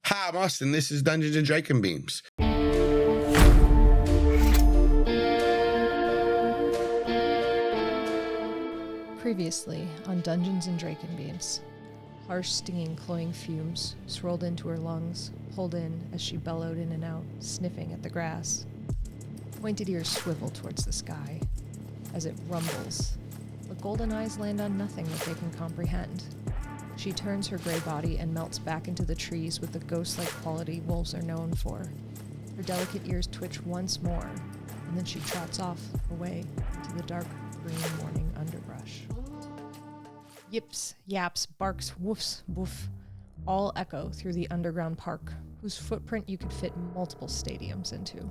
Hi, I'm Austin. This is Dungeons and Dracon Beams. Previously on Dungeons and Dracon Beams. Harsh, stinging, cloying fumes swirled into her lungs, pulled in as she bellowed in and out, sniffing at the grass. Pointed ears swivel towards the sky. As it rumbles, the golden eyes land on nothing that they can comprehend. She turns her gray body and melts back into the trees with the ghost-like quality wolves are known for. Her delicate ears twitch once more, and then she trots off away into the dark green morning underbrush. Yips, yaps, barks, woofs, woof, all echo through the underground park, whose footprint you could fit multiple stadiums into.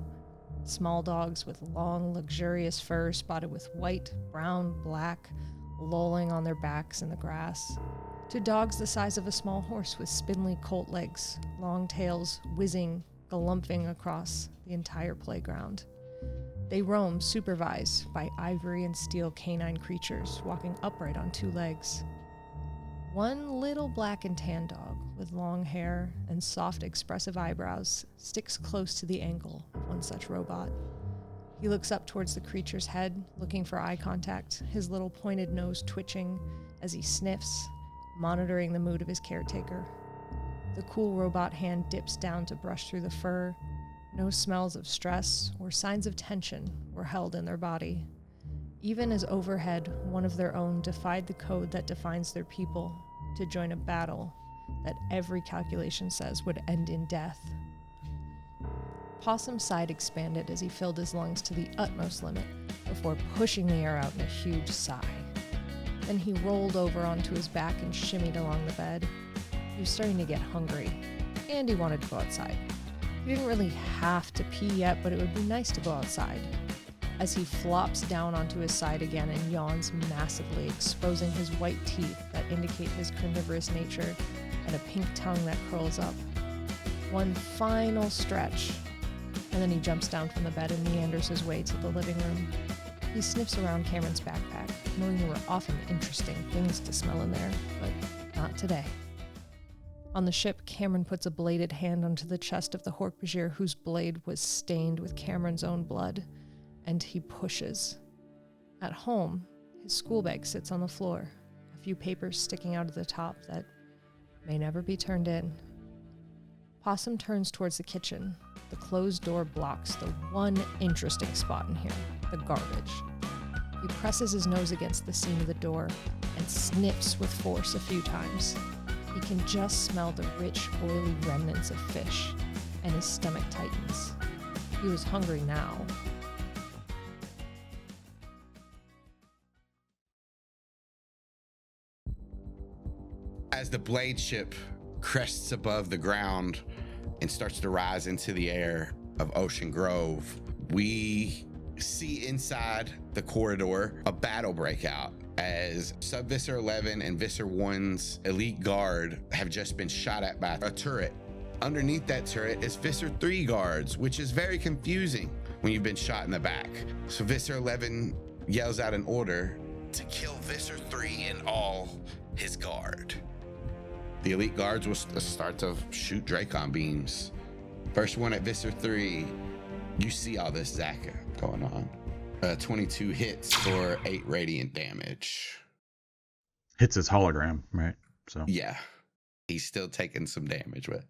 Small dogs with long, luxurious fur spotted with white, brown, black, lolling on their backs in the grass, to dogs the size of a small horse with spindly colt legs, long tails whizzing, galumphing across the entire playground. They roam supervised by ivory and steel canine creatures walking upright on two legs. One little black and tan dog with long hair and soft, expressive eyebrows sticks close to the ankle of one such robot. He looks up towards the creature's head, looking for eye contact, his little pointed nose twitching as he sniffs, monitoring the mood of his caretaker. The cool robot hand dips down to brush through the fur. No smells of stress or signs of tension were held in their body. Even as overhead, one of their own defied the code that defines their people to join a battle that every calculation says would end in death. Possum's side expanded as he filled his lungs to the utmost limit before pushing the air out in a huge sigh. Then he rolled over onto his back and shimmied along the bed. He was starting to get hungry, and he wanted to go outside. He didn't really have to pee yet, but it would be nice to go outside. As he flops down onto his side again and yawns massively, exposing his white teeth that indicate his carnivorous nature and a pink tongue that curls up. One final stretch, and then he jumps down from the bed and meanders his way to the living room. He sniffs around Kamren's backpack, knowing there were often interesting things to smell in there, but not today. On the ship, Kamren puts a bladed hand onto the chest of the Hork-Bajir, whose blade was stained with Kamren's own blood, and he pushes. At home, his school bag sits on the floor, a few papers sticking out of the top that may never be turned in. Possum turns towards the kitchen. The closed door blocks the one interesting spot in here, the garbage. He presses his nose against the seam of the door and sniffs with force a few times. He can just smell the rich, oily remnants of fish, and his stomach tightens. He was hungry now. As the blade ship crests above the ground and starts to rise into the air of Ocean Grove, we see inside the corridor a battle break out as Sub-Visser 11 and Visser 1's elite guard have just been shot at by a turret. Underneath that turret is Visser 3 guards, which is very confusing when you've been shot in the back. So Visser 11 yells out an order to kill Visser 3 and all his guard. The elite guards will start to shoot Dracon Beams. First one at Visser 3. You see all this Zaka going on. 22 hits for 8 radiant damage. Hits his hologram, right? So yeah, he's still taking some damage, but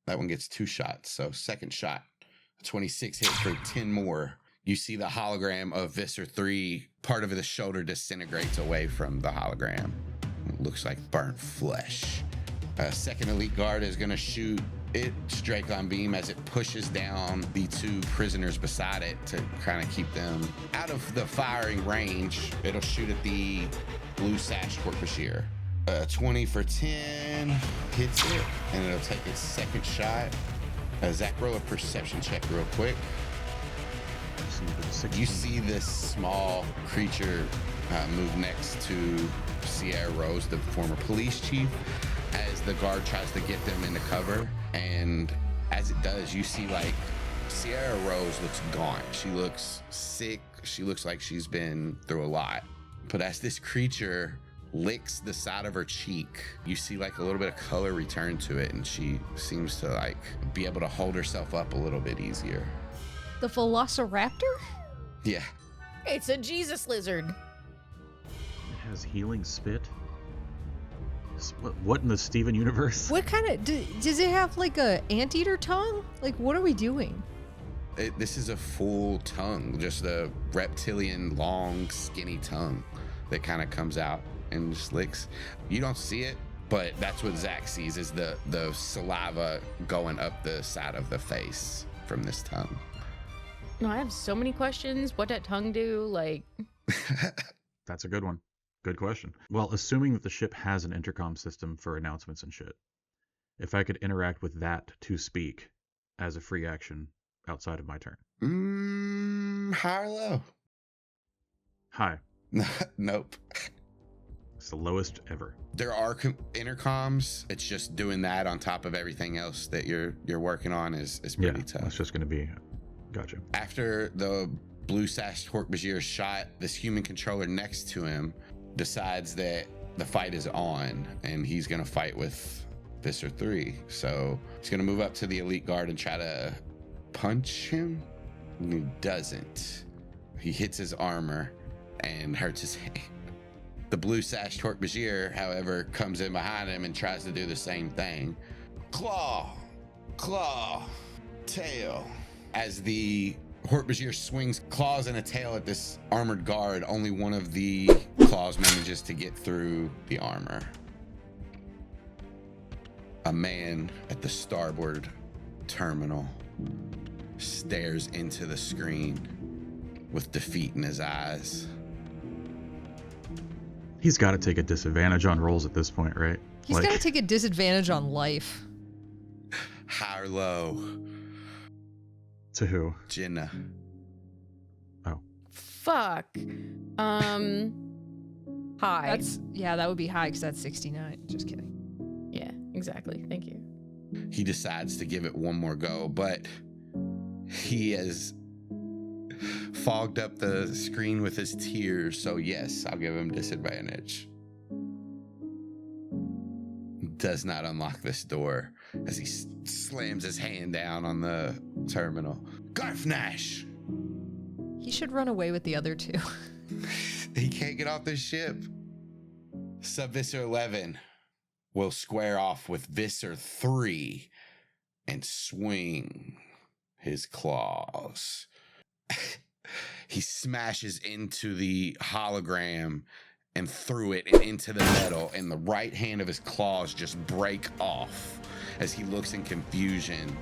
that one gets 2 shots. So second shot, 26 hit for 10 more. You see the hologram of Visser 3, part of the shoulder disintegrates away from the hologram. It looks like burnt flesh. Second elite guard is going to shoot its Dracon Beam as it pushes down the 2 prisoners beside it to kind of keep them out of the firing range. It'll shoot at the blue sash Hork-Bajir. 20 for 10 hits it, and it'll take its second shot. Zach, roll a perception check real quick. You see this small creature move next to Sierra Rose, the former police chief, as the guard tries to get them into cover. And as it does, you see like Sierra Rose looks gaunt. She looks sick. She looks like she's been through a lot. But as this creature licks the side of her cheek. You see like a little bit of color return to it, and she seems to like be able to hold herself up a little bit easier. The Velociraptor? Yeah. It's a Jesus lizard. It has healing spit. What in the Steven universe? What kind of... does it have like a anteater tongue? Like, what are we doing? This is a full tongue, just a reptilian, long, skinny tongue that kind of comes out and just licks. You don't see it, but that's what Zach sees, is the saliva going up the side of the face from this tongue. No, I have so many questions. What that tongue do? Like... That's a good one. Good question. Well, assuming that the ship has an intercom system for announcements and shit, if I could interact with that to speak as a free action outside of my turn. High or low? Hi. Nope. It's the lowest ever. There are intercoms. It's just doing that on top of everything else that you're working on is pretty tough. It's just going to be... Gotcha. After the blue-sashed Hork-Bajir shot, this human controller next to him decides that the fight is on, and he's going to fight with Visser 3. So he's going to move up to the elite guard and try to punch him. And he doesn't. He hits his armor and hurts his hand. The blue-sashed Hork-Bajir, however, comes in behind him and tries to do the same thing. Claw, tail. As the Hork-Bajir swings claws and a tail at this armored guard, only one of the claws manages to get through the armor. A man at the starboard terminal stares into the screen with defeat in his eyes. He's got to take a disadvantage on rolls at this point, right? He's got to take a disadvantage on life. High or low? To who? Jenna. Oh. Fuck. High. That would be high because that's 69. Just kidding. Yeah, exactly. Thank you. He decides to give it one more go, but he has fogged up the screen with his tears, so yes, I'll give him disadvantage. Does not unlock this door as he slams his hand down on the terminal. Garfnash! He should run away with the other two. He can't get off this ship. Sub-Visser 11 will square off with Visser 3 and swing his claws. He smashes into the hologram and through it and into the metal, and the right hand of his claws just break off as he looks in confusion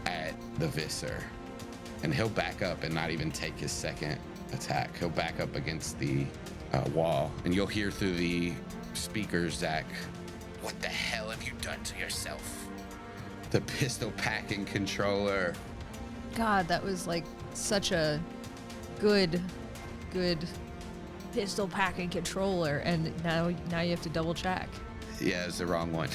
at the Visser. And he'll back up and not even take his second attack. He'll back up against the wall, and you'll hear through the speakers, Zach, "What the hell have you done to yourself?" The pistol packing controller. God, that was like such a good pistol packing controller, and now you have to double check. Yeah, it's the wrong one.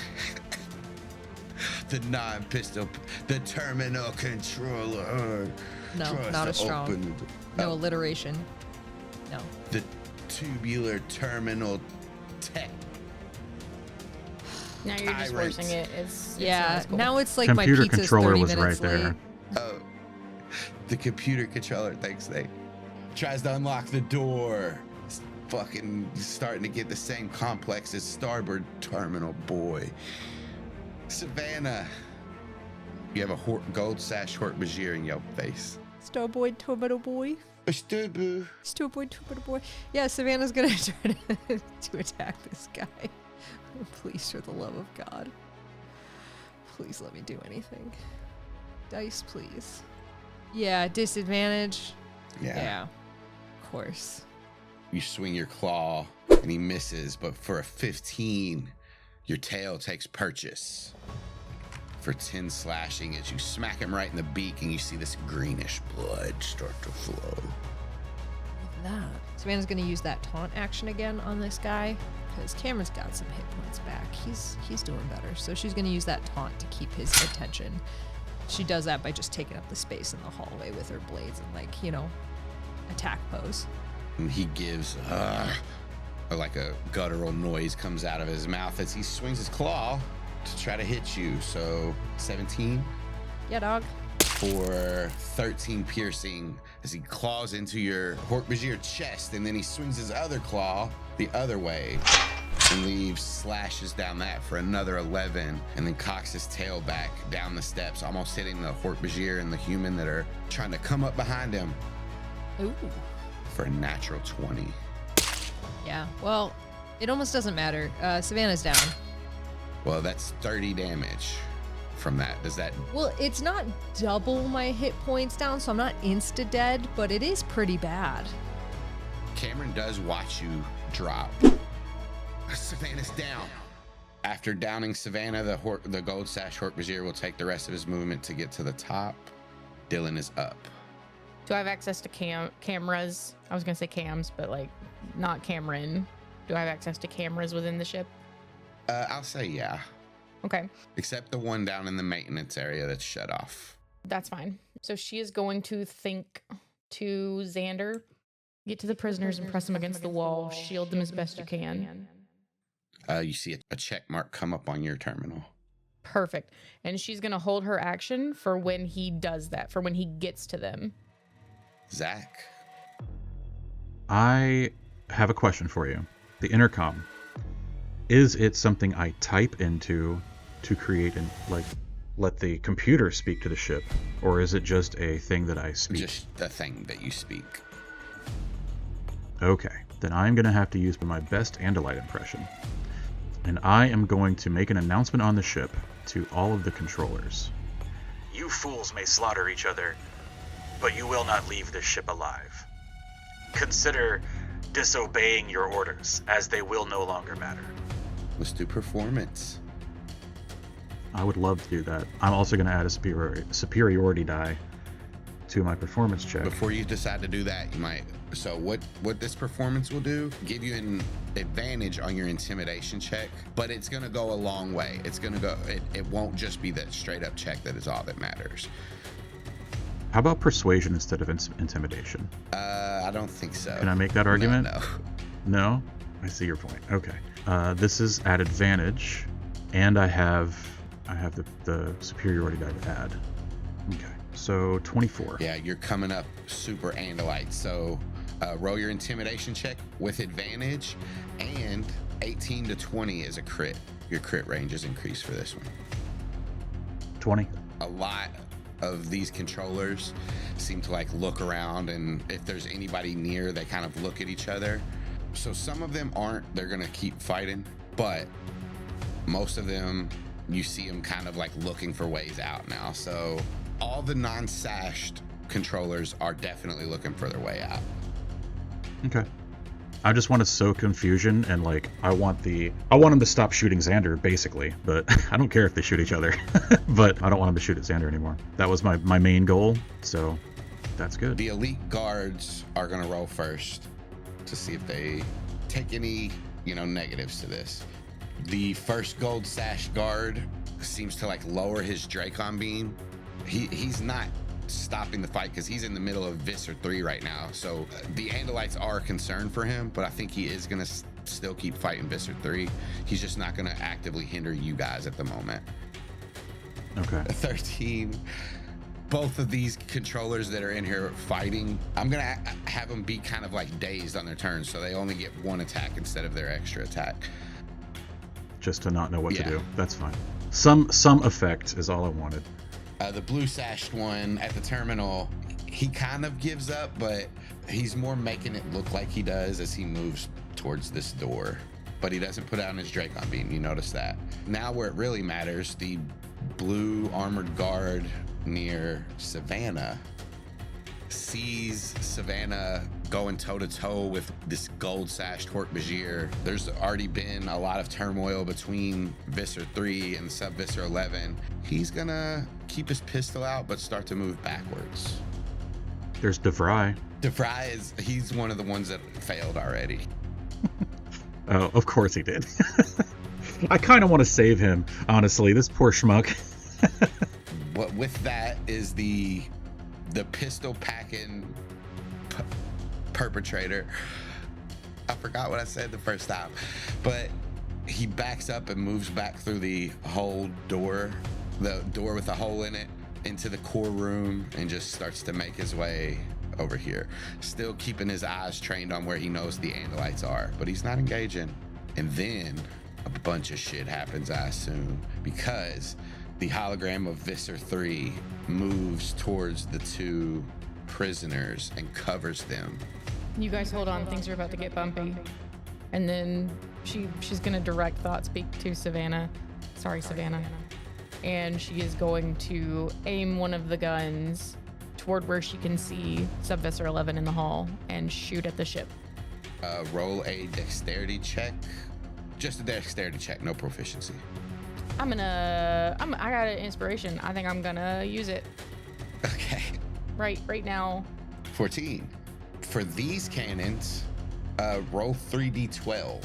The non-pistol, the terminal controller. No, tries not to as strong. open No alliteration. No. the tubular terminal tech. Now you're just Tyrant. forcing it. It's Yeah, not as cool. now it's like Computer my pizza's controller 30 was minutes right there. late. Oh, the computer controller. Thanks, Nate. Tries to unlock the door. It's fucking starting to get the same complex as starboard terminal, boy. Savannah, you have a gold sash Hork-Bajir in your face. Starboy Tomato Boy. Starboy. Starboy Tomato Boy. Yeah, Savannah's gonna try to attack this guy. Please, for the love of God. Please let me do anything. Dice, please. Yeah, disadvantage. Yeah. Of course. You swing your claw and he misses, but for a 15, your tail takes purchase. For 10 slashing as you smack him right in the beak and you see this greenish blood start to flow. Look at that. Savannah's gonna use that taunt action again on this guy because Kamren's got some hit points back. He's doing better. So she's gonna use that taunt to keep his attention. She does that by just taking up the space in the hallway with her blades and attack pose. And he gives like a guttural noise comes out of his mouth as he swings his claw to try to hit you. So 17 Yeah, dog. for 13 piercing as he claws into your Hork-Bajir chest, and then he swings his other claw the other way and leaves slashes down that for another 11, and then cocks his tail back down the steps, almost hitting the Hork-Bajir and the human that are trying to come up behind him Ooh. for a natural 20. Yeah, well, it almost doesn't matter. Savannah's down. Well, that's 30 damage from that. Does that... Well, it's not double my hit points down, so I'm not insta-dead, but it is pretty bad. Kamren does watch you drop. Savannah's down. After downing Savannah, the Gold Sash Hork-Bajir will take the rest of his movement to get to the top. Dylan is up. Do I have access to cameras? I was gonna say cams, but like not Kamren. Do I have access to cameras within the ship? I'll say yeah. Okay, Except the one down in the maintenance area that's shut off. that's fine. So she is going to think to Xander, get to the prisoners and press them against the wall, shield them as best you can. You see a check mark come up on your terminal. Perfect. And she's gonna hold her action for when he does that, for when he gets to them. Zach. I have a question for you. The intercom. Is it something I type into to create and like let the computer speak to the ship, or is it just a thing that I speak? Just the thing that you speak. Okay, then I'm gonna have to use my best Andalite impression, and I am going to make an announcement on the ship to all of the controllers. You fools may slaughter each other, but you will not leave this ship alive. Consider disobeying your orders, as they will no longer matter. Let's do performance. I would love to do that. I'm also going to add a superiority die to my performance check. Before you decide to do that, you might... So what this performance will do, give you an advantage on your intimidation check, but it's going to go a long way. It's going to go... It won't just be that straight up check that is all that matters. How about persuasion instead of intimidation? I don't think so. Can I make that argument? No. No? I see your point. Okay. This is at advantage, and I have the superiority die to add. Okay. So 24. Yeah, you're coming up super Andalite. So roll your intimidation check with advantage, and 18 to 20 is a crit. Your crit range is increased for this one. 20. A lot of these controllers seem to like look around, and if there's anybody near, they kind of look at each other. So some of them aren't, they're gonna keep fighting, but most of them, you see them kind of like looking for ways out now. So all the non-sashed controllers are definitely looking for their way out. Okay. I just want to sow confusion, and like I want them to stop shooting Xander basically, but I don't care if they shoot each other. But I don't want them to shoot at Xander anymore. That was my main goal, so that's good. The elite guards are gonna roll first to see if they take any, negatives to this. The first gold sash guard seems to like lower his Dracon beam. He's not stopping the fight because he's in the middle of Visser 3 right now. So the Andalites are concerned for him, but I think he is going to still keep fighting Visser 3. He's just not going to actively hinder you guys at the moment. Okay. 13. Both of these controllers that are in here fighting, I'm going to have them be kind of like dazed on their turn, so they only get one attack instead of their extra attack. Just to not know what to do. That's fine. Some effect is all I wanted. The blue sashed one at the terminal, he kind of gives up, but he's more making it look like he does as he moves towards this door. But he doesn't put out his Dracon beam, you notice that. Now where it really matters, the blue armored guard near Savannah sees Savannah going toe-to-toe with this gold-sashed Hork-Bajir. There's already been a lot of turmoil between Visser 3 and Sub-Visser 11. He's gonna keep his pistol out, but start to move backwards. There's DeVry. DeVry he's one of the ones that failed already. Oh, of course he did. I kind of want to save him, honestly. This poor schmuck. But with that is the pistol packing perpetrator I forgot what I said the first time. But he backs up and moves back through the whole door, the door with a hole in it, into the core room, and just starts to make his way over here. Still keeping his eyes trained on where he knows the Andalites are, but he's not engaging. And then a bunch of shit happens, I assume, because the hologram of Visser 3 moves towards the two prisoners and covers them. You guys hold on, things are about to get bumpy. And then she's gonna direct thought speak to Savannah. Sorry, Savannah. And she is going to aim one of the guns toward where she can see Subvisor 11 in the hall and shoot at the ship. Roll a dexterity check. Just a dexterity check, no proficiency. I got an inspiration. I think I'm gonna use it. Okay. Right now. 14. For these cannons, roll 3d12.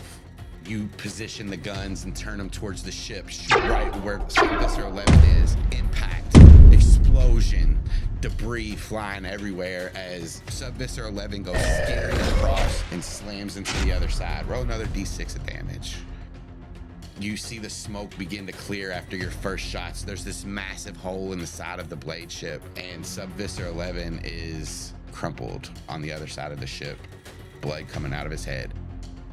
You position the guns and turn them towards the ship. Shoot right where Subvisor 11 is. Impact, explosion, debris flying everywhere as Subvisor 11 goes skidding across and slams into the other side. Roll another d6 of damage. You see the smoke begin to clear after your first shots. There's this massive hole in the side of the blade ship, and Subvisor 11 is crumpled on the other side of the ship, blood coming out of his head.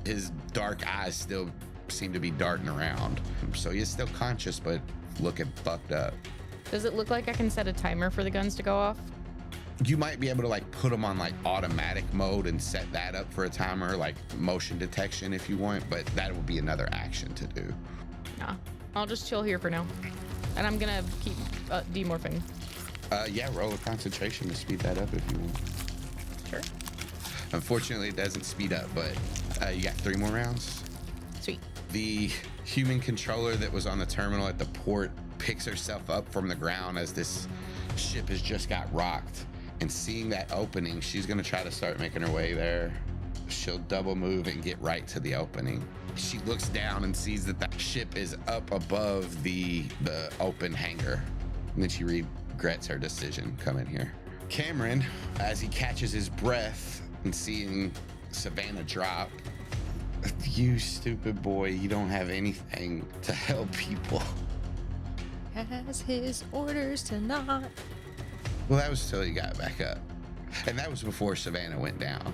His dark eyes still seem to be darting around, so he is still conscious, but looking fucked up. Does it look like I can set a timer for the guns to go off? You might be able to like put them on like automatic mode and set that up for a timer, like motion detection if you want, but that will be another action to do. Nah, I'll just chill here for now. And I'm gonna keep demorphing. Yeah, roll a concentration to speed that up if you want. Sure. Unfortunately, it doesn't speed up, but you got 3 more rounds. Sweet. The human controller that was on the terminal at the port picks herself up from the ground as this ship has just got rocked. And seeing that opening, she's gonna try to start making her way there. She'll double move and get right to the opening. She looks down and sees that the ship is up above the open hangar. And then she regrets her decision coming here. Kamren, as he catches his breath and seeing Savannah drop, you stupid boy, you don't have anything to help people. Has his orders to not. Well, that was till he got back up. And that was before Savannah went down.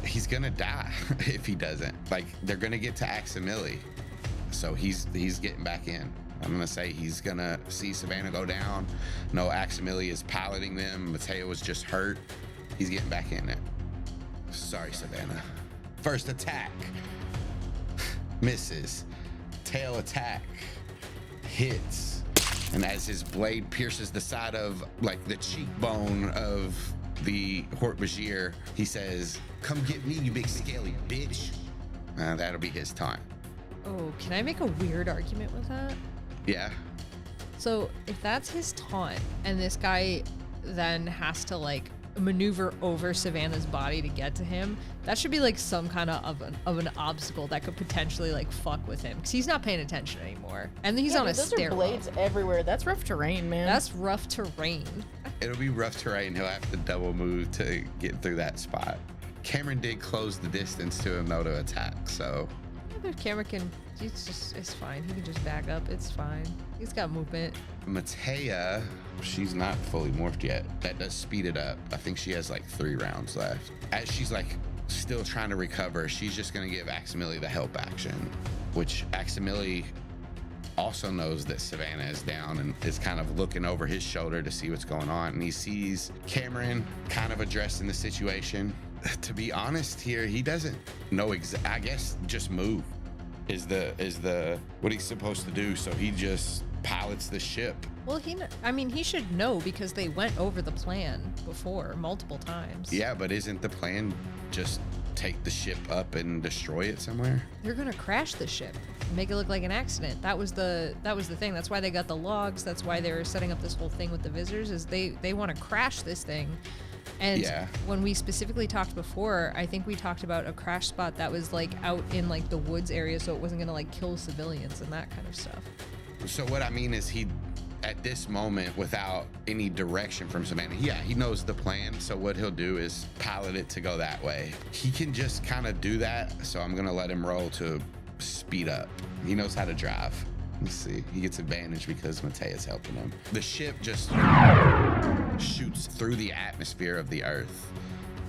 He's gonna die if he doesn't. Like, they're gonna get to Aximili. So he's getting back in. I'm gonna say he's gonna see Savannah go down. No, Aximili is piloting them. Mateo was just hurt. He's getting back in there. Sorry, Savannah. First attack. Misses. Tail attack. Hits. And as his blade pierces the side of, like, the cheekbone of the Hork-Bajir, he says, "Come get me, you big scaly bitch." That'll be his time. Oh, can I make a weird argument with that? Yeah. So if that's his taunt, and this guy then has to like maneuver over Savannah's body to get to him, that should be like some kind of an obstacle that could potentially like fuck with him, because he's not paying attention anymore. And he's on a those stairwell. are blades everywhere. That's rough terrain, man. That's rough terrain. It'll be rough terrain. He'll have to double move to get through that spot. Kamren did close the distance to him though to attack, so. The camera can, it's fine. He can just back up. It's fine. He's got movement. Matea, she's not fully morphed yet. That does speed it up. I think she has like 3 rounds left. As she's like still trying to recover, she's just gonna give Aximili the help action, which Aximili also knows that Savannah is down and is kind of looking over his shoulder to see what's going on. And he sees Kamren kind of addressing the situation. To be honest here, he doesn't know I guess just move is the what he's supposed to do. So he just pilots the ship. Well, he should know, because they went over the plan before multiple times. Yeah, but isn't the plan just take the ship up and destroy it somewhere? They're gonna crash the ship, make it look like an accident. That was the thing. That's why they got the logs. That's why they were setting up this whole thing with the visitors, is they want to crash this thing. And when we specifically talked before, I think we talked about a crash spot that was like out in like the woods area, so it wasn't gonna like kill civilians and that kind of stuff. So what I mean is he at this moment without any direction from Savannah. Yeah, he knows the plan, so what he'll do is pilot it to go that way. He can just kind of do that, so I'm gonna let him roll to speed up. He knows how to drive. Let's see, he gets advantage because Matea's helping him. The ship just shoots through the atmosphere of the Earth.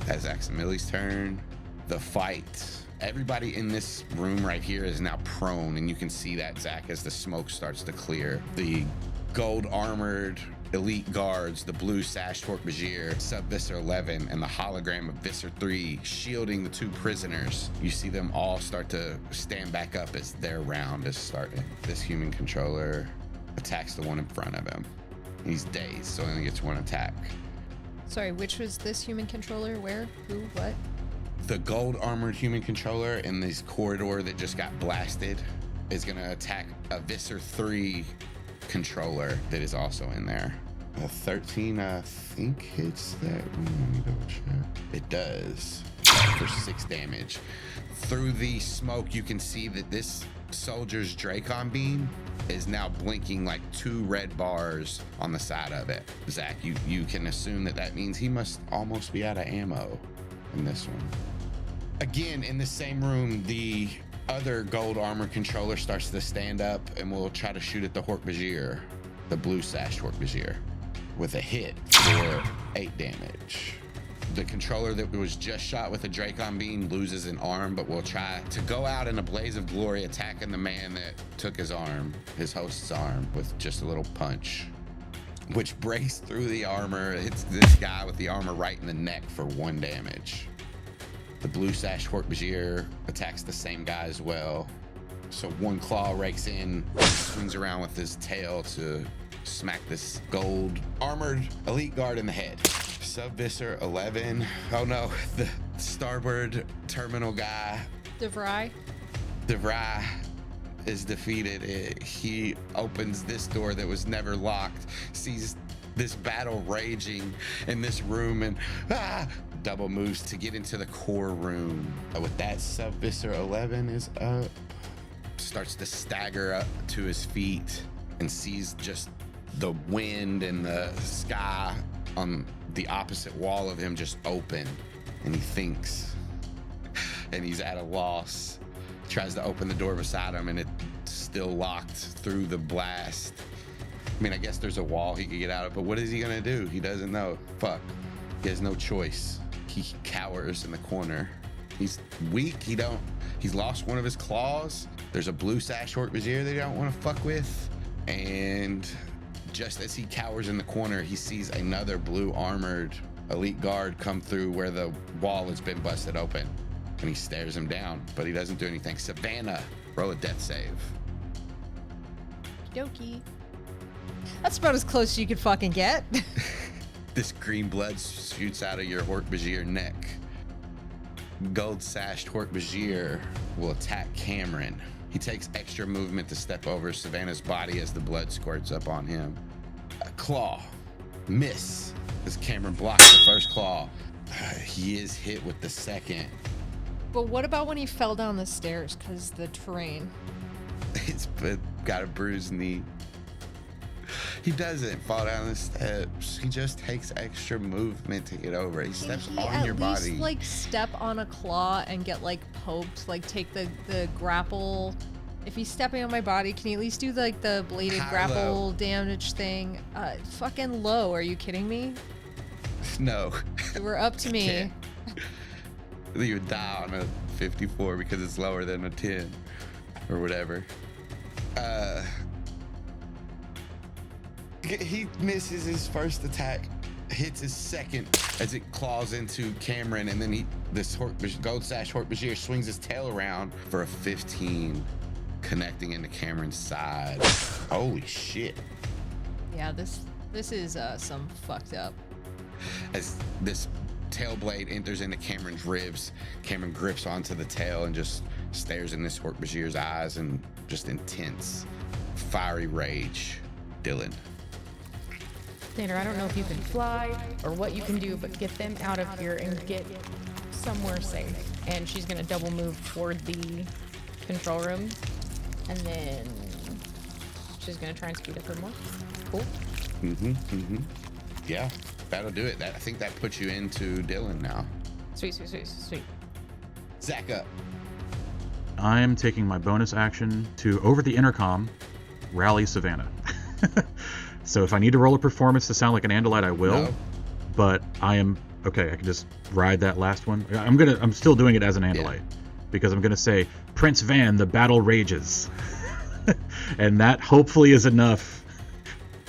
As Aximili's turn, the fight. Everybody in this room right here is now prone, and you can see that, Zach, as the smoke starts to clear. The gold armored elite guards, the blue sashed Hork-Bajir, Sub-Visser 11, and the hologram of Visser 3 shielding the two prisoners. You see them all start to stand back up as their round is starting. This human controller attacks the one in front of him. He's dazed, so he only gets one attack. Sorry, which was this human controller? Where? Who? What? The gold armored human controller in this corridor that just got blasted is gonna attack a Visser 3 controller that is also in there. A 13, I think, hits that. Let me double check. It does for 6 damage. Through the smoke, you can see that this soldier's Dracon beam is now blinking like 2 red bars on the side of it. Zach, you can assume that that means he must almost be out of ammo in this one. Again, in the same room, the other gold armor controller starts to stand up and will try to shoot at the Hork-Bajir, the blue sash Hork-Bajir, with a hit for 8 damage. The controller that was just shot with a Dracon beam loses an arm, but will try to go out in a blaze of glory, attacking the man that took his arm, his host's arm, with just a little punch, which breaks through the armor. Hits this guy with the armor right in the neck for 1 damage. The blue sash Hork-Bajir attacks the same guy as well. So one claw rakes in, swings around with his tail to smack this gold armored elite guard in the head. Sub-Visser 11. Oh no, the starboard terminal guy. DeVry is defeated. He opens this door that was never locked, sees this battle raging in this room, and double moves to get into the core room. With that, Sub-Visser 11 is up, starts to stagger up to his feet and sees just the wind and the sky on the opposite wall of him just open, and he thinks, and he's at a loss. Tries to open the door beside him, and it's still locked through the blast. I mean, I guess there's a wall he could get out of, but what is he gonna do? He doesn't know. Fuck. He has no choice. He cowers in the corner. He's weak. He's lost one of his claws. There's a blue sash Hork-Bajir that he don't want to fuck with. And just as he cowers in the corner, he sees another blue armored elite guard come through where the wall has been busted open. And he stares him down, but he doesn't do anything. Savannah, roll a death save. Okie dokie. That's about as close as you could fucking get. This green blood shoots out of your Hork-Bajir neck. Gold sashed Hork-Bajir will attack Kamren. He takes extra movement to step over Savannah's body as the blood squirts up on him. A claw. Miss. As Kamren blocks the first claw. He is hit with the second. But what about when he fell down the stairs because the terrain? It's got a bruised knee. He doesn't fall down the steps. He just takes extra movement to get over. He steps on your body. At least like step on a claw and get like poked. Like take the grapple. If he's stepping on my body, can he at least do like the bladed grapple damage thing? Fucking low. Are you kidding me? No. We're up to me. You would die on a 54 because it's lower than a 10 or whatever. He misses his first attack, hits his second as it claws into Kamren, and then this gold sash Hork-Bajir swings his tail around for a 15, connecting into Kamren's side. Holy shit. Yeah, this is some fucked up. As this tail blade enters into Kamren's ribs, Kamren grips onto the tail and just stares in this Hork-Bajir's eyes in just intense, fiery rage. Dylan. Tanner, I don't know if you can fly or what you can do, but get them out of here and get somewhere safe. And she's gonna double move toward the control room, and then she's gonna try and speed up her more. Cool. Yeah, that'll do it. I think that puts you into Dylan now. Sweet. Zach up. I am taking my bonus action to, over the intercom, rally Savannah. So if I need to roll a performance to sound like an Andalite, I will. No. But I am okay. I can just ride that last one. I'm still doing it as an Andalite because I'm gonna say, Prince Van, the battle rages, and that hopefully is enough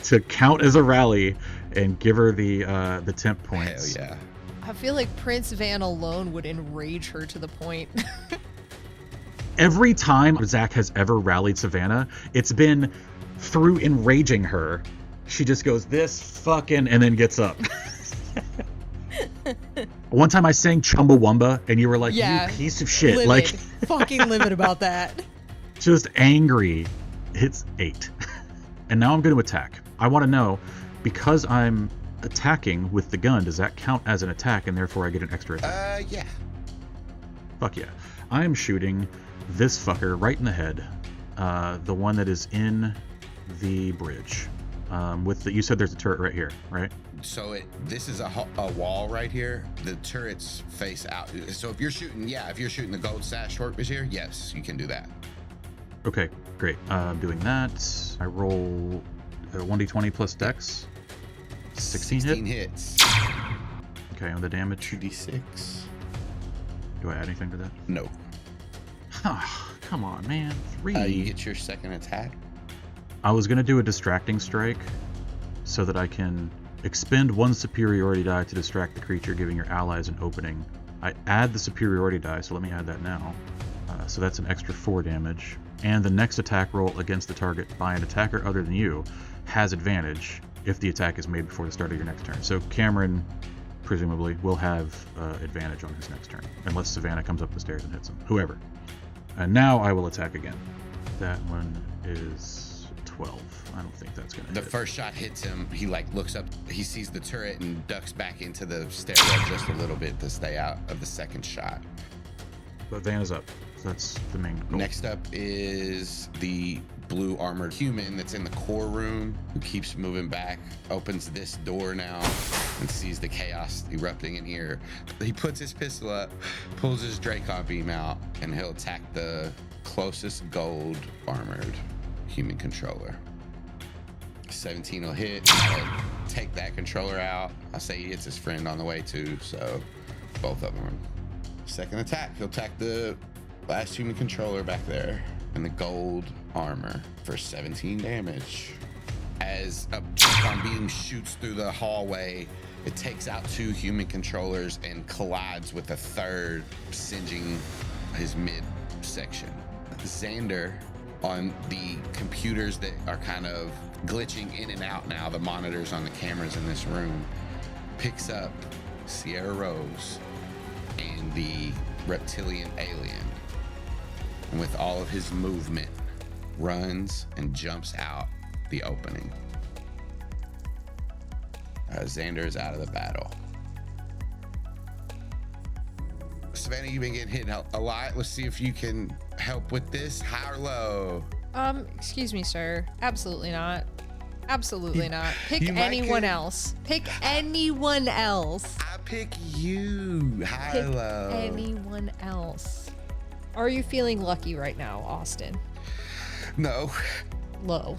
to count as a rally and give her the temp points. Hell yeah. I feel like Prince Van alone would enrage her to the point. Every time Zach has ever rallied Savannah, it's been through enraging her. She just goes, this fucking, and then gets up. One time I sang Chumbawamba, and you were like, you piece of shit. Livid. Like, fucking livid about that. just angry. It's 8. And now I'm going to attack. I want to know, because I'm attacking with the gun, does that count as an attack, and therefore I get an extra attack? Yeah. Fuck yeah. I am shooting this fucker right in the head. The one that is in the bridge. You said there's a turret right here, right? So this is a wall right here. The turrets face out. So if you're shooting the gold sash short was here, yes, you can do that. Okay, great. I'm doing that. I roll 1d20 plus dex. 16 hits. Okay, on the damage. 2d6. Do I add anything to that? No. Come on, man. 3. You get your second attack. I was going to do a distracting strike so that I can expend 1 superiority die to distract the creature, giving your allies an opening. I add the superiority die, so let me add that now. So that's an extra 4 damage. And the next attack roll against the target by an attacker other than you has advantage if the attack is made before the start of your next turn. So Kamren, presumably, will have advantage on his next turn, unless Savannah comes up the stairs and hits him. Whoever. And now I will attack again. That one is 12. I don't think that's gonna hit. The first shot hits him. He looks up. He sees the turret and ducks back into the stairwell just a little bit to stay out of the second shot. But Van is up. So that's the main goal. Next up is the blue armored human that's in the core room, who keeps moving back, opens this door now and sees the chaos erupting in here. He puts his pistol up, pulls his Dracon Beam out, and he'll attack the closest gold armored human controller. 17 will hit. I'll take that controller out. I say he hits his friend on the way too, so both of them. Second attack, he'll attack the last human controller back there in the gold armor for 17 damage. As a Dracon Beam shoots through the hallway, it takes out 2 human controllers and collides with a third, singeing his midsection. Xander, on the computers that are kind of glitching in and out now, the monitors on the cameras in this room, picks up Sierra Rose and the reptilian alien, and with all of his movement runs and jumps out the opening. Xander is out of the battle. Savannah, you've been getting hit a lot. Let's see if you can help with this. High or low? Excuse me, sir. Absolutely not. Absolutely not. Pick you might anyone get- else. Pick anyone else. I pick you. High or Pick low? anyone else. Are you feeling lucky right now, Austin? No. Low.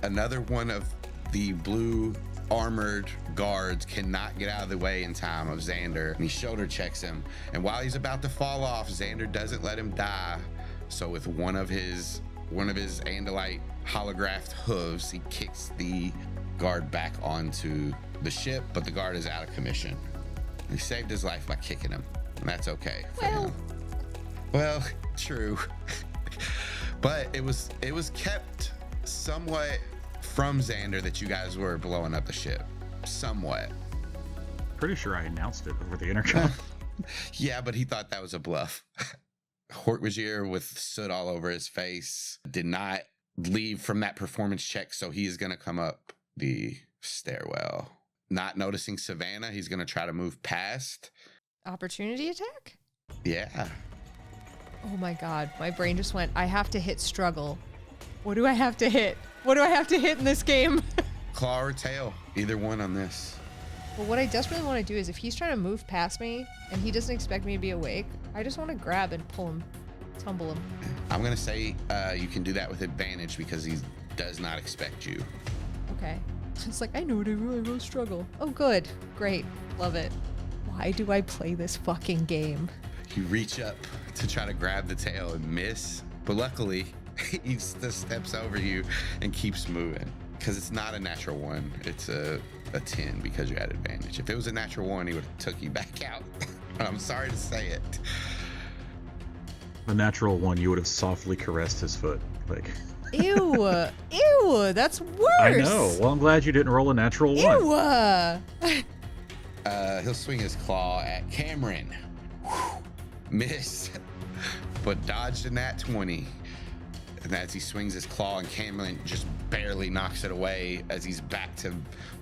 Another one of the blue armored guards cannot get out of the way in time of Xander, and he shoulder checks him, and while he's about to fall off, Xander doesn't let him die, so with one of his Andalite holographed hooves, he kicks the guard back onto the ship, but the guard is out of commission. He saved his life by kicking him, and that's okay for him. Well, true. But it was kept somewhat from Xander that you guys were blowing up the ship. Somewhat. Pretty sure I announced it over the intercom. Yeah, but he thought that was a bluff. Hortwazier, with soot all over his face, did not leave from that performance check, so he is going to come up the stairwell. Not noticing Savannah, he's going to try to move past. Opportunity attack? Yeah. Oh my god, my brain just went, I have to hit struggle. What do I have to hit? What do I have to hit in this game? Claw or tail, either one on this. Well, what I desperately want to do is if he's trying to move past me and he doesn't expect me to be awake, I just want to grab and pull him, tumble him. I'm gonna say you can do that with advantage because he does not expect you. Okay. It's like, I know what I will struggle. Oh, good. Great. Love it. Why do I play this fucking game? You reach up to try to grab the tail and miss, but luckily he just steps over you and keeps moving because it's not a natural one. It's a 10 because you had advantage. If it was a natural one, he would have took you back out. I'm sorry to say it. A natural one, you would have softly caressed his foot. Like, Ew. Ew. That's worse. I know. Well, I'm glad you didn't roll a natural one. Ew. He'll swing his claw at Kamren. Miss, but dodged a nat 20. And as he swings his claw, and Kamren just barely knocks it away as he's back to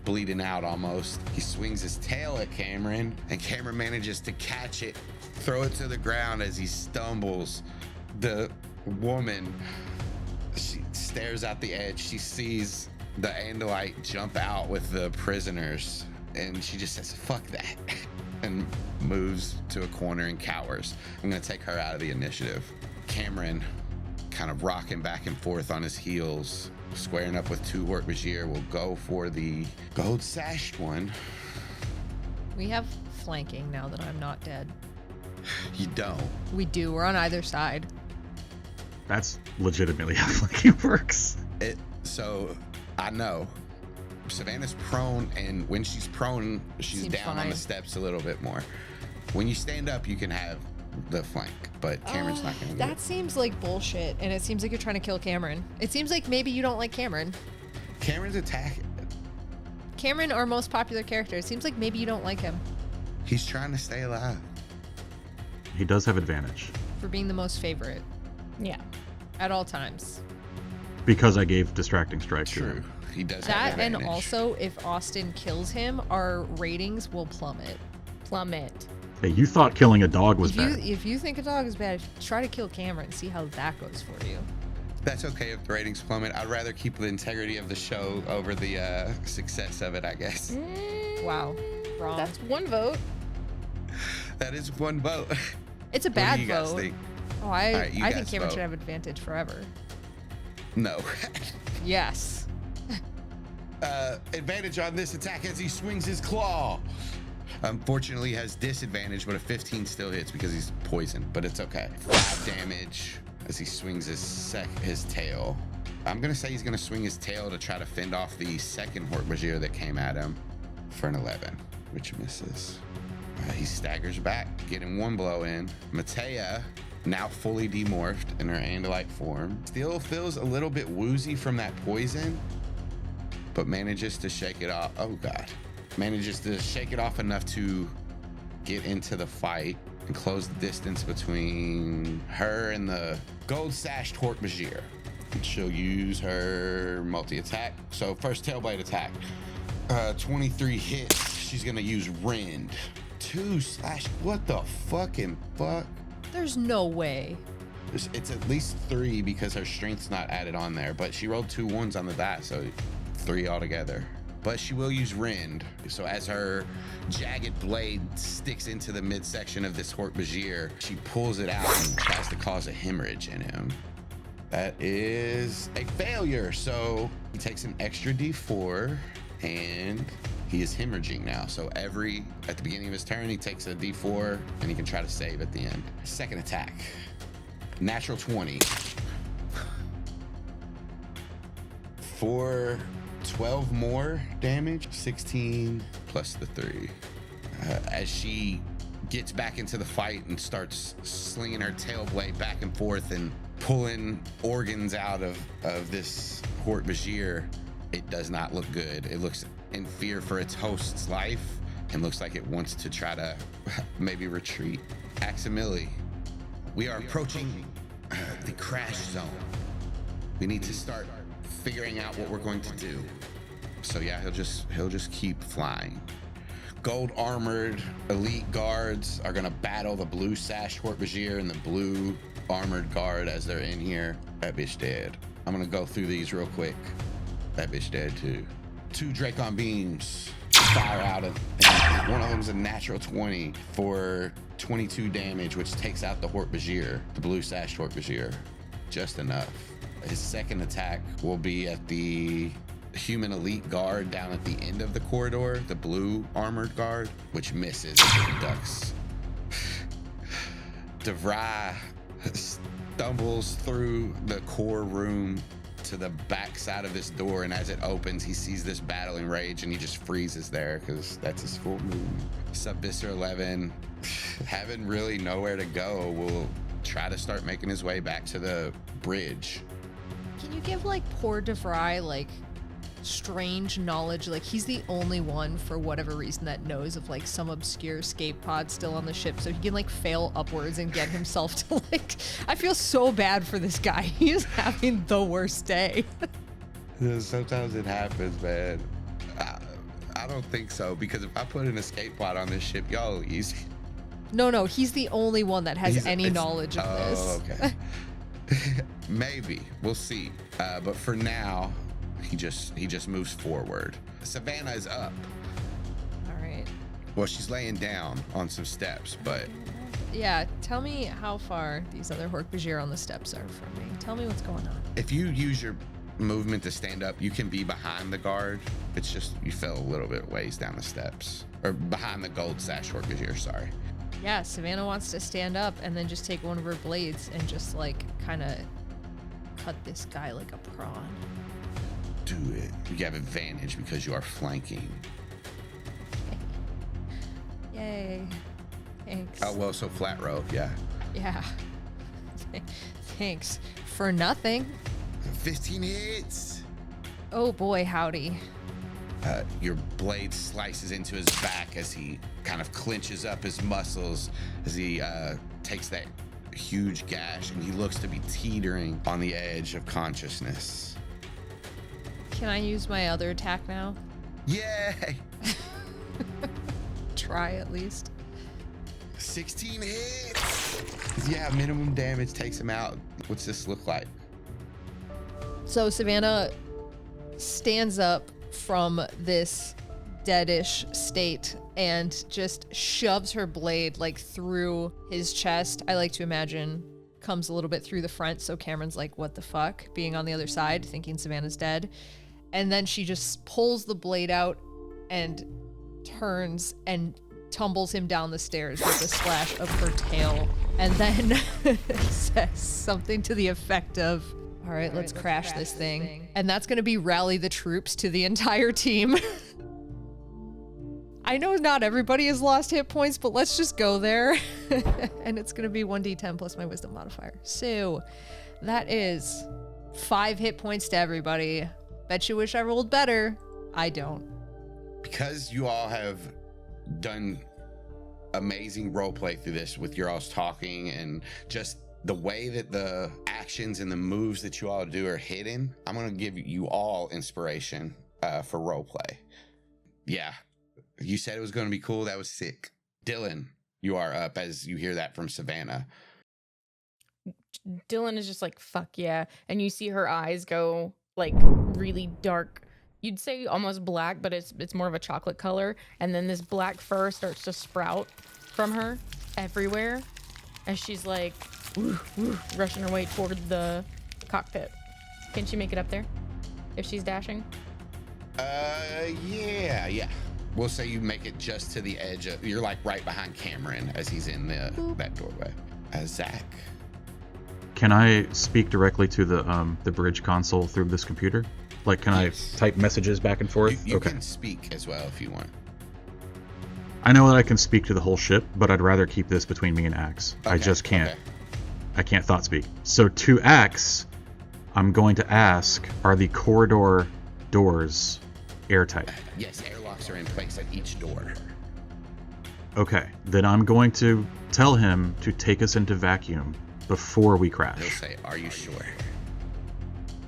bleeding out almost. He swings his tail at Kamren, and Kamren manages to catch it, throw it to the ground as he stumbles. The woman, she stares out the edge. She sees the Andalite jump out with the prisoners, and she just says, "Fuck that," and moves to a corner and cowers. I'm gonna take her out of the initiative. Kamren, kind of rocking back and forth on his heels, squaring up with 2 Hork-Bajir, will go for the gold sashed one. We have flanking now that I'm not dead. You don't. We do. We're on either side. That's legitimately how flanking works. So I know Savannah's prone, and when she's prone, she's Seems down on fine. the steps a little bit more. When you stand up, you can have the flank, but Cameron's not gonna do That it. seems like bullshit, and it seems like you're trying to kill Kamren. It seems like maybe you don't like Kamren. Cameron's attack. Kamren, our most popular character. It seems like maybe you don't like him He's trying to stay alive. He does have advantage for being the most favorite Yeah. at all times. because I gave distracting strike to True. him. He does That have and advantage. also, if Austin kills him, our ratings will plummet. Plummet. Hey, you thought killing a dog was If bad. you think a dog is bad, try to kill Kamren and see how that goes for you. That's okay if the ratings plummet. I'd rather keep the integrity of the show over the success of it, I guess. Wow. Wrong. That's one vote. That is one vote. It's a What bad do you guys vote. think? Oh, All right, you I think guys Kamren vote. should have advantage forever. No. Yes. Advantage on this attack as he swings his claw. Unfortunately, he has disadvantage, but a 15 still hits because he's poisoned, but it's okay. 5 damage as he swings his tail. I'm gonna say he's gonna swing his tail to try to fend off the second Hork-Bajir that came at him for an 11, which misses. He staggers back, getting 1 blow in. Matea, now fully demorphed in her Andalite form, still feels a little bit woozy from that poison, but manages to shake it off. Oh God. Manages to shake it off enough to get into the fight and close the distance between her and the gold-sashed Hork-Bajir. And she'll use her multi-attack. So first tailblade attack. 23 hits. She's gonna use Rend. 2 slash, what the fucking fuck? There's no way. It's at least 3 because her strength's not added on there, but she rolled 2 1s on the die, so 3 altogether. But she will use Rend. So as her jagged blade sticks into the midsection of this Hork-Bajir, she pulls it out and tries to cause a hemorrhage in him. That is a failure. So he takes an extra D4 and he is hemorrhaging now. So at the beginning of his turn, he takes a D4 and he can try to save at the end. Second attack. Natural 20. For 12 more damage, 16 plus the 3. As she gets back into the fight and starts slinging her tail blade back and forth and pulling organs out of this Hork-Bajir, it does not look good. It looks in fear for its host's life and looks like it wants to try to maybe retreat. Aximili, we are approaching the crash zone. We need to start figuring out what we're going to do. So yeah, he'll just keep flying. Gold armored elite guards are gonna battle the blue sashed Hork-Bajir and the blue armored guard as they're in here. That bitch dead. I'm gonna go through these real quick. That bitch dead too. 2 Dracon Beams fire out of, and one of them's a natural 20 for 22 damage, which takes out the Hork-Bajir, the blue sashed Hork-Bajir, just enough. His second attack will be at the human elite guard down at the end of the corridor, the blue armored guard, which misses and ducks. DeVry stumbles through the core room to the back side of this door, and as it opens, he sees this battling rage, and he just freezes there because that's his full movement. Subvisor 11, having really nowhere to go, will try to start making his way back to the bridge. Can you give like poor DeVry like strange knowledge? Like he's the only one for whatever reason that knows of like some obscure escape pod still on the ship, so he can like fail upwards and get himself to like. I feel so bad for this guy. He is having the worst day. Sometimes it happens, man. I don't think so, because if I put an escape pod on this ship, y'all easy. No, he's the only one that has any knowledge of this. Oh, okay. Maybe we'll see. But for now, he just moves forward. Savannah is up. All right. Well, she's laying down on some steps, but yeah, tell me how far these other Hork-Bajir on the steps are from me. Tell me what's going on. if you use your movement to stand up, you can be behind the guard. It's just you fell a little bit ways down the steps, or behind the gold sash Hork-Bajir, sorry. Yeah, Savannah wants to stand up and then just take one of her blades and just like kind of cut this guy like a prawn. Do it. You have advantage because you are flanking. Yay. Thanks. Oh, well, so flat row, yeah. Yeah. Thanks. For nothing. 15 hits. Oh boy, howdy. Your blade slices into his back as he kind of clenches up his muscles as he takes that huge gash, and he looks to be teetering on the edge of consciousness. Can I use my other attack now? Yay! Try at least. 16 hits! Yeah, minimum damage takes him out. What's this look like? So Savannah stands up from this deadish state and just shoves her blade like through his chest. I like to imagine comes a little bit through the front, so Kamren's like, what the fuck, being on the other side thinking Savannah's dead. And then she just pulls the blade out and turns and tumbles him down the stairs with a slash of her tail, and then says something to the effect of, all right, let's crash this thing. And that's going to be rally the troops to the entire team. I know not everybody has lost hit points, but let's just go there. And it's going to be 1d10 plus my wisdom modifier. So that is 5 hit points to everybody. Bet you wish I rolled better. I don't. Because you all have done amazing roleplay through this with your all's talking and just the way that the actions and the moves that you all do are hidden, I'm going to give you all inspiration for roleplay. Yeah, you said it was going to be cool. That was sick. Dylan, you are up as you hear that from Savannah. Dylan is just like, fuck yeah. And you see her eyes go like really dark. You'd say almost black, but it's more of a chocolate color. And then this black fur starts to sprout from her everywhere as she's like rushing her way toward the cockpit. Can she make it up there if she's dashing? Yeah. We'll say you make it just to the edge of, you're like right behind Kamren as he's in that doorway. Zach. Can I speak directly to the bridge console through this computer? Like, can Yes. I type messages back and forth? You Okay. can speak as well if you want. I know that I can speak to the whole ship, but I'd rather keep this between me and Axe. I Okay, just can't. okay. I can't thought speak. So to Axe, I'm going to ask, are the corridor doors airtight? Yes, airlocks are in place at each door. Okay, then I'm going to tell him to take us into vacuum before we He'll crash. say, are you sure?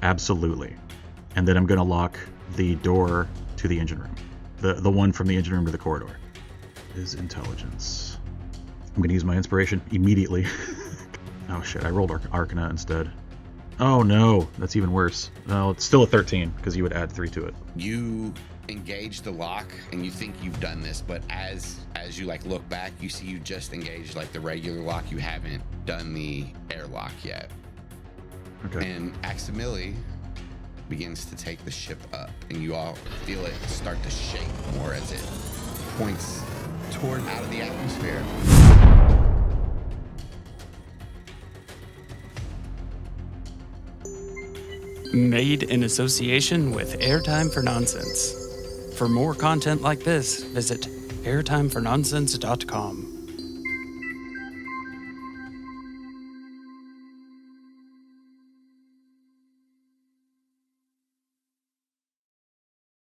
Absolutely. And then I'm going to lock the door to the engine room. The one from the engine room to the corridor. Is intelligence. I'm going to use my inspiration immediately. Oh shit, I rolled Arcana instead. Oh no, that's even worse. No, it's still a 13 because you would add 3 to it. You engage the lock and you think you've done this, but as you like look back, you see you just engaged like the regular lock. You haven't done the airlock yet. Okay. And Aximili begins to take the ship up, and you all feel it start to shake more as it points toward out of the atmosphere. Made in association with Airtime for Nonsense. For more content like this, visit airtimefornonsense.com.